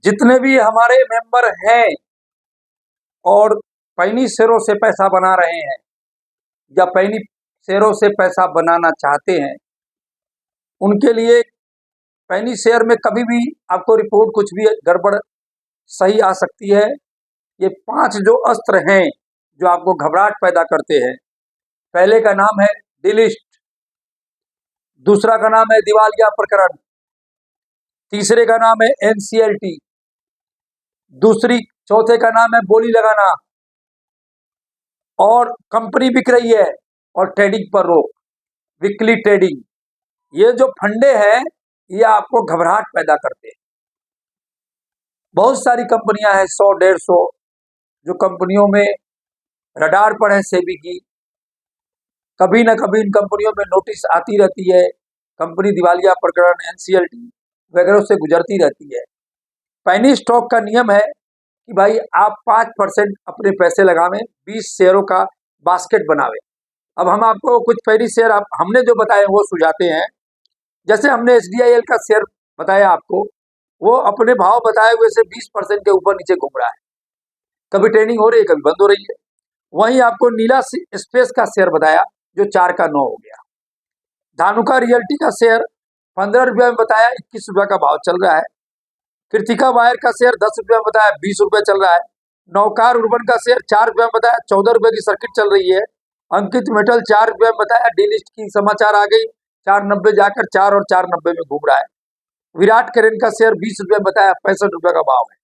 जितने भी हमारे मेंबर हैं और पैनी शेयरों से पैसा बना रहे हैं या पैनी शेयरों से पैसा बनाना चाहते हैं, उनके लिए पैनी शेयर में कभी भी आपको रिपोर्ट कुछ भी गड़बड़ सही आ सकती है। ये 5 जो अस्त्र हैं जो आपको घबराहट पैदा करते हैं, पहले का नाम है डिलिस्ट, दूसरा का नाम है दिवालिया प्रकरण, तीसरे का नाम है एनसीएलटी, चौथे का नाम है बोली लगाना और कंपनी बिक रही है और ट्रेडिंग पर रोक, वीकली ट्रेडिंग। ये जो फंडे हैं ये आपको घबराहट पैदा करते हैं। बहुत सारी कंपनियां हैं, 100-150 जो कंपनियों में रडार पर है सेबी की। कभी ना कभी इन कंपनियों में नोटिस आती रहती है, कंपनी दिवालिया प्रकरण, एनसीएलटी वगैरह से गुजरती रहती है। पैनी स्टॉक का नियम है कि भाई आप 5% अपने पैसे लगावें, 20 शेयरों का बास्केट बनावे। अब हम आपको कुछ पैनी शेयर हमने जो बताए वो सुझाते हैं। जैसे हमने SDIL का शेयर बताया आपको, वो अपने भाव बताए हुए से 20% के ऊपर नीचे घूम रहा है, कभी ट्रेनिंग हो रही है कभी बंद हो रही है। वहीं आपको नीला स्पेस का शेयर बताया जो 4 का 9 हो गया। धानुका रियल्टी का शेयर 15 रुपये में बताया, 21 रुपये का भाव चल रहा है। कृतिका वायर का शेयर 10 रुपये में बताया, 20 रुपये चल रहा है। नौकार उर्बन का शेयर 4 रुपये में बताया, 14 रुपये की सर्किट चल रही है। अंकित मेटल 4 रुपये में बताया, डीलिस्ट की समाचार आ गई, 4.90 जाकर 4 और 4.90 में घूम रहा है। विराट करेन का शेयर 20 रुपये में बताया, 65 रुपये का भाव है,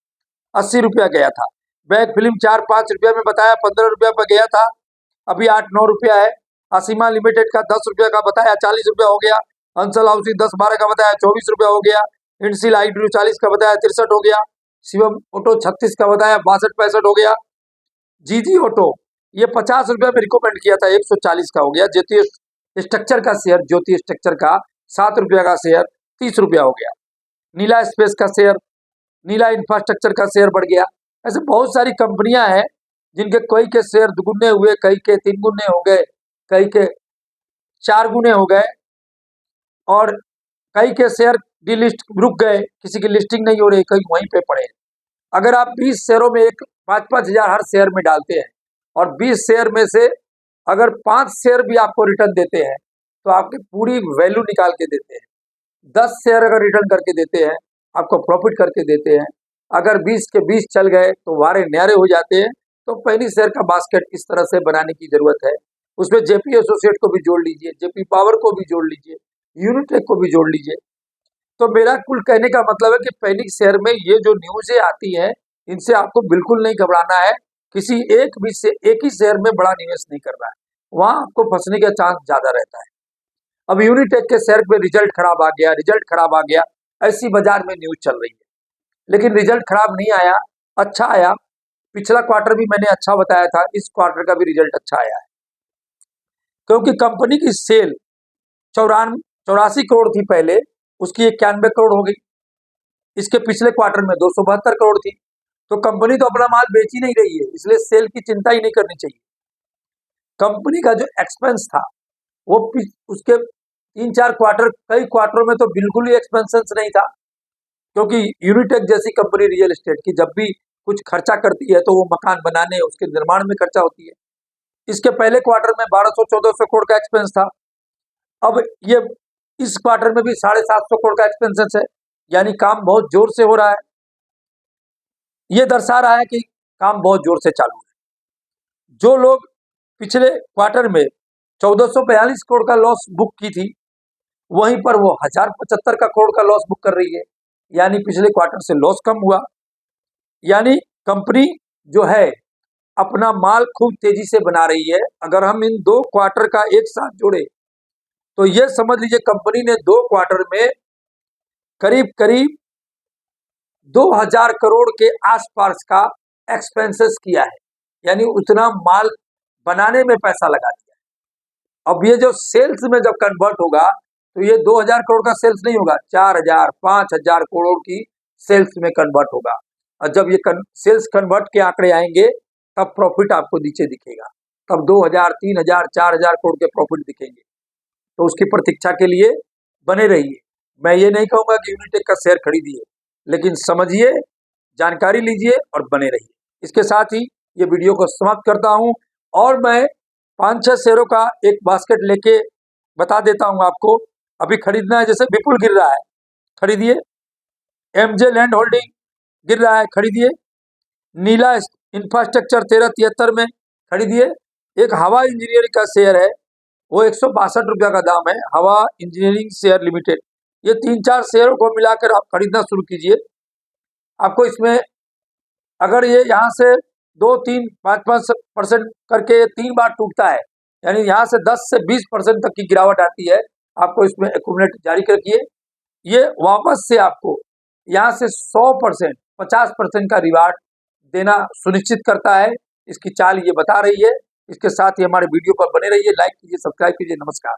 80 रुपया गया था। बैग फिल्म 4-5 रुपये में बताया, 15 रुपये पर गया था, अभी 8-9 रुपया है। असीमा लिमिटेड का 10 रुपये का बताया, 40 रुपया हो गया। अंसल हाउसिंग 10-12 का बताया, 24 रुपया हो गया। इंडसिल हाइड्रो 40 का बताया, 63 हो गया। शिवम ऑटो 36 का बताया, 62-65 हो गया। जीजी ऑटो ये 50 रुपये में रिकमेंड किया था, 140 का हो गया। ज्योति स्ट्रक्चर का शेयर, ज्योति स्ट्रक्चर का 7 रुपया का शेयर 30 रुपया हो गया। नीला स्पेस का शेयर, नीला इंफ्रास्ट्रक्चर का शेयर बढ़ गया। ऐसे बहुत सारी कंपनियां हैं जिनके कई के शेयर दुगुने हुए, कई के 3 गुने हो गए, कई के 4 गुने हो गए और कई के शेयर डिलिस्ट रुक गए, किसी की लिस्टिंग नहीं हो रही, कई वहीं पे पड़े। अगर आप 20 शेयरों में 5-5 हजार हर शेयर में डालते हैं और 20 शेयर में से अगर 5 शेयर भी आपको रिटर्न देते हैं तो आपकी पूरी वैल्यू निकाल के देते हैं। 10 शेयर अगर रिटर्न करके देते हैं आपको प्रॉफिट करके देते हैं। अगर 20 के 20 चल गए तो वारे न्यारे हो जाते हैं। तो पैनी शेयर का बास्केट इस तरह से बनाने की जरूरत है। उसमें जेपी एसोसिएट को भी जोड़ लीजिए, जेपी पावर को भी जोड़ लीजिए, यूनिटेक को भी जोड़ लीजिए। तो मेरा कुल कहने का मतलब है कि पैनिक शेयर में ये जो न्यूज़ें आती हैं इनसे आपको बिल्कुल नहीं घबराना है। किसी एक ही शेयर में बड़ा निवेश नहीं करना है, वहां आपको फंसने का चांस ज्यादा रहता है। अब यूनिटेक के शेयर पे रिजल्ट खराब आ गया, रिजल्ट खराब आ गया, ऐसी बाजार में न्यूज चल रही है। लेकिन रिजल्ट खराब नहीं आया, अच्छा आया। पिछला क्वार्टर भी मैंने अच्छा बताया था, इस क्वार्टर का भी रिजल्ट अच्छा आया है, क्योंकि कंपनी की सेल 84 करोड़ थी पहले, उसकी 91 करोड़ हो गई। इसके पिछले क्वार्टर में 272 करोड़ थी। तो कंपनी तो अपना माल बेच ही नहीं रही है, इसलिए सेल की चिंता ही नहीं करनी चाहिए। कंपनी का जो एक्सपेंस था वो उसके 3-4 क्वार्टर, कई क्वार्टरों में तो बिल्कुल ही एक्सपेंशन नहीं था, क्योंकि यूनिटेक जैसी कंपनी रियल एस्टेट की जब भी कुछ खर्चा करती है तो वो मकान बनाने, उसके निर्माण में खर्चा होती है। इसके पहले क्वार्टर में 1200-1400 करोड़ का एक्सपेंस था। अब ये इस क्वार्टर में भी 750 करोड़ का एक्सपेंशन है, यानी काम बहुत जोर से हो रहा है। ये दर्शा रहा है कि काम बहुत जोर से चालू है। जो लोग पिछले क्वार्टर में 1442 करोड़ का लॉस बुक की थी, वहीं पर वो 1075 का करोड़ का लॉस बुक कर रही है, यानी पिछले क्वार्टर से लॉस कम हुआ। यानी कंपनी जो है अपना माल खूब तेजी से बना रही है। अगर हम इन 2 क्वार्टर का एक साथ जोड़े तो ये समझ लीजिए कंपनी ने 2 क्वार्टर में करीब करीब 2000 करोड़ के आसपास का एक्सपेंसेस किया है, यानी उतना माल बनाने में पैसा लगा दिया है। अब ये जो सेल्स में जब कन्वर्ट होगा तो ये 2000 करोड़ का सेल्स नहीं होगा, 4000-5000 करोड़ की सेल्स में कन्वर्ट होगा। और जब ये सेल्स कन्वर्ट के आंकड़े आएंगे तब प्रॉफिट आपको नीचे दिखेगा, तब 2000, 3000, 4000 करोड़ के प्रॉफिट दिखेंगे। तो उसकी प्रतीक्षा के लिए बने रहिए। मैं ये नहीं कहूंगा कि यूनिटेक का शेयर खरीदिए, लेकिन समझिए जानकारी लीजिए और बने रहिए। इसके साथ ही ये वीडियो को समाप्त करता हूं और मैं 5-6 शेयरों का एक बास्केट लेके बता देता हूं आपको। अभी खरीदना है, जैसे विपुल गिर रहा है, खरीदिए। एमजे लैंड होल्डिंग गिर रहा है, खरीदिए। नीला इंफ्रास्ट्रक्चर 1373 में खरीदिए। एक हवा इंजीनियरिंग का शेयर है, वो 162 रुपया का दाम है, हवा इंजीनियरिंग शेयर लिमिटेड। ये 3-4 शेयरों को मिलाकर आप खरीदना शुरू कीजिए। आपको इसमें अगर ये यहाँ से 2-3, 5-5% करके 3 बार टूटता है, यानी यहाँ से 10 से 20% तक की गिरावट आती है, आपको इसमें एक्यूमुलेट जारी रखिए। ये वापस से आपको यहाँ से 100%, 50% का रिवार्ड देना सुनिश्चित करता है। इसकी चाल ये बता रही है। इसके साथ ही हमारे वीडियो पर बने रहिए, लाइक कीजिए, सब्सक्राइब कीजिए। नमस्कार।